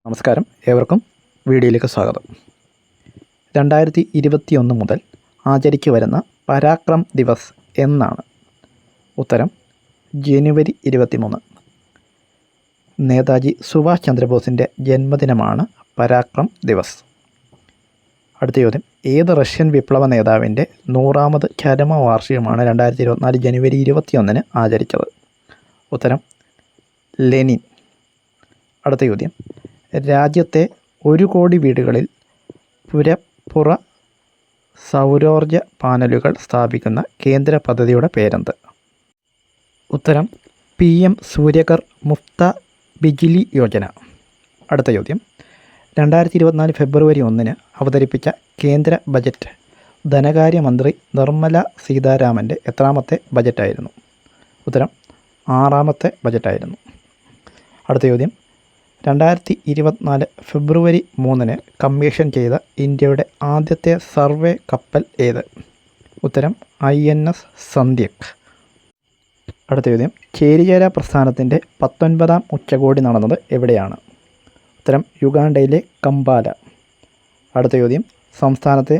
നമസ്കാരം, ഏവർക്കും വീഡിയോയിലേക്ക് സ്വാഗതം. 2021 മുതൽ ആചരിച്ചു വരുന്ന പരാക്രം ദിവസ് എന്നാണ്? ഉത്തരം ജനുവരി 23. നേതാജി സുഭാഷ് ചന്ദ്രബോസിൻ്റെ ജന്മദിനമാണ് പരാക്രം ദിവസ്. അടുത്ത ചോദ്യം, ഏത് റഷ്യൻ വിപ്ലവ നേതാവിൻ്റെ 100ാമത് ചരമവാർഷികമാണ് 2024 ജനുവരി 21 ആചരിച്ചത്? ഉത്തരം ലെനിൻ. അടുത്ത ചോദ്യം, രാജ്യത്തെ 1 കോടി വീടുകളിൽ പുര സൗരോർജ പാനലുകൾ സ്ഥാപിക്കുന്ന കേന്ദ്ര പദ്ധതിയുടെ പേരെന്ത്? ഉത്തരം PM സൂര്യഘർ മുഫ്ത ബിജിലി യോജന. അടുത്ത ചോദ്യം, 2024 ഫെബ്രുവരി 1 അവതരിപ്പിച്ച കേന്ദ്ര ബജറ്റ് ധനകാര്യമന്ത്രി നിർമ്മല സീതാരാമൻ്റെ എത്രാമത്തെ ബജറ്റായിരുന്നു? ഉത്തരം 6ാമത്തെ ബജറ്റായിരുന്നു. അടുത്ത ചോദ്യം, 2024 ഫെബ്രുവരി 3 കമ്മീഷൻ ചെയ്ത ഇന്ത്യയുടെ ആദ്യത്തെ സർവേ കപ്പൽ ഏത്? ഉത്തരം INS സന്ധ്യക്. അടുത്ത ചോദ്യം, ചേരിചേരാ പ്രസ്ഥാനത്തിൻ്റെ 19ാം ഉച്ചകോടി നടന്നത് എവിടെയാണ്? ഉത്തരം യുഗാണ്ടയിലെ കമ്പാല. അടുത്ത ചോദ്യം, സംസ്ഥാനത്തെ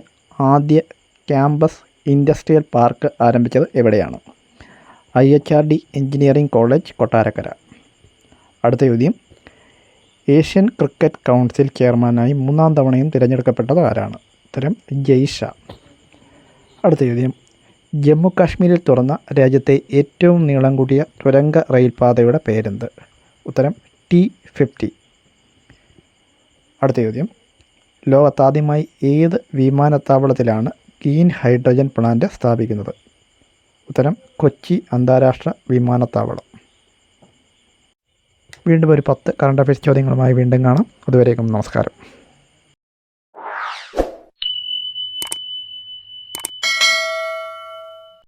ആദ്യ ക്യാമ്പസ് ഇൻഡസ്ട്രിയൽ പാർക്ക് ആരംഭിച്ചത് എവിടെയാണ്? IHRD engineering college, Kottarakkara. അടുത്ത ചോദ്യം, ഏഷ്യൻ ക്രിക്കറ്റ് കൗൺസിൽ ചെയർമാനായി 3ാം തവണയും തിരഞ്ഞെടുക്കപ്പെട്ടത് ആരാണ്? ഉത്തരം ജയ് ഷാ. അടുത്ത ചോദ്യം, ജമ്മു കാശ്മീരിൽ തുറന്ന രാജ്യത്തെ ഏറ്റവും നീളം കൂടിയ തുരങ്ക റെയിൽപാതയുടെ പേരെന്ത്? ഉത്തരം T50. അടുത്ത ചോദ്യം, ലോകത്താദ്യമായി ഏത് വിമാനത്താവളത്തിലാണ് ഗ്രീൻ ഹൈഡ്രജൻ പ്ലാന്റ് സ്ഥാപിക്കുന്നത്? ഉത്തരം കൊച്ചി അന്താരാഷ്ട്ര വിമാനത്താവളം. വീണ്ടും ഒരു 10 കറണ്ട് അഫയേഴ്സ് ചോദ്യങ്ങളുമായി വീണ്ടും കാണാം. അതുവരേക്കും നമസ്കാരം.